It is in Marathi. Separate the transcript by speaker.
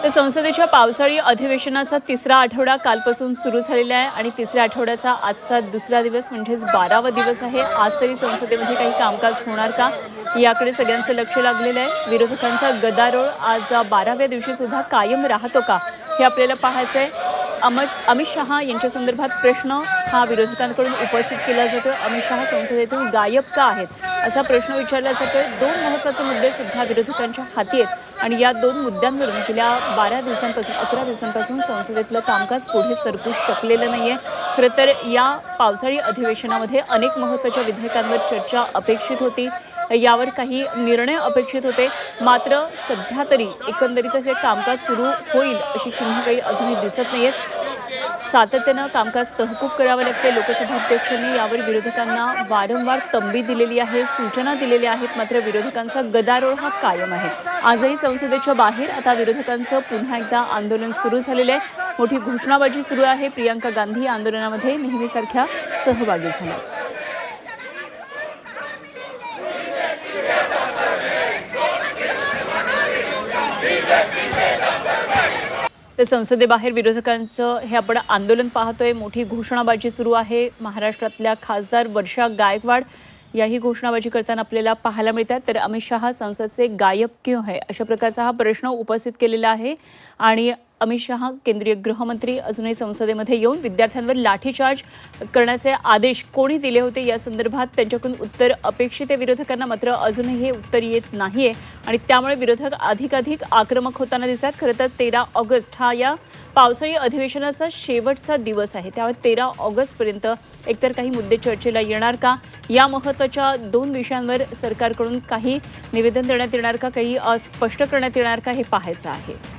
Speaker 1: तर संसदेच्या पावसाळी अधिवेशनाचा तिसरा आठवडा कालपासून सुरू झालेला आहे आणि तिसऱ्या आठवड्याचा आजचा दुसरा दिवस म्हणजेच 12वा दिवस आहे। आज तरी संसदेमध्ये काही कामकाज होणार का याकडे सगळ्यांचं लक्ष लागलेलं आहे। विरोधकांचा गदारोळ आज 12व्या दिवशी सुद्धा कायम राहतो का हे आपल्याला पाहायचं आहे। अमित शहा यांच्या संदर्भात प्रश्न हा विरोधकांकडून उपस्थित केला जातो। अमित शहा संसदेतून गायब का आहेत असा प्रश्न विचारला जातोय। दोन महत्त्वाचे मुद्दे सध्या विरोधकांच्या हाती आहेत आणि या दोन मुद्द्यांवरून गेल्या 11 दिवसांपासून संसदेतलं कामकाज पुढे सरकू शकलेलं नाहीये। खरं तर या पावसाळी अधिवेशनामध्ये अनेक महत्त्वाच्या विधेयकांवर चर्चा अपेक्षित होती, यावर काही निर्णय अपेक्षित होते, मात्र सध्या तरी एकंदरीतच हे कामकाज सुरू होईल अशी चिन्ह काही अजूनही दिसत नाहीयेत। सातत्यानं कामकाज तहकूब करावं लागते। लोकसभा अध्यक्षांनी यावर विरोधकांना वारंवार तंबी दिलेली आहे, सूचना दिलेल्या आहेत, मात्र विरोधकांचा गदारोळ हा कायम आहे। आजही संसदेच्या बाहेर आता विरोधकांचं पुन्हा एकदा आंदोलन सुरू झालेलं आहे। मोठी घोषणाबाजी सुरू आहे। प्रियंका गांधी आंदोलनामध्ये नेहमीसारख्या सहभागी झाल्या। तर संसदेबाहेर विरोधकांचं हे आपण आंदोलन पाहतोय। मोठी घोषणाबाजी सुरू आहे। महाराष्ट्रातल्या खासदार वर्षा गायकवाड याही घोषणाबाजी करताना आपल्याला पाहायला मिळतात। तर अमित शहा संसद से गायब क्यों है अशा प्रकारचा हा प्रश्न उपस्थित केलेला आहे आणि अमित शहा केंद्रीय गृहमंत्री अजूनही संसदेमध्ये येऊन विद्यार्थ्यांवर लाठीचार्ज करण्याचे आदेश कोणी दिले होते या संदर्भात त्यांच्याकडून उत्तर अपेक्षित आहे विरोधकांना, मात्र अजूनही हे उत्तर येत नाहीये आणि त्यामुळे विरोधक अधिकाधिक आक्रमक होताना दिसतात। खरं तर 13 ऑगस्ट हा या पावसाळी अधिवेशनाचा शेवटचा दिवस आहे, त्यामुळे 13 ऑगस्टपर्यंत एकतर काही मुद्दे चर्चेला येणार का, या महत्त्वाच्या दोन विषयांवर सरकारकडून काही निवेदन देण्यात येणार का, काही स्पष्ट करण्यात येणार का हे पाहायचं आहे।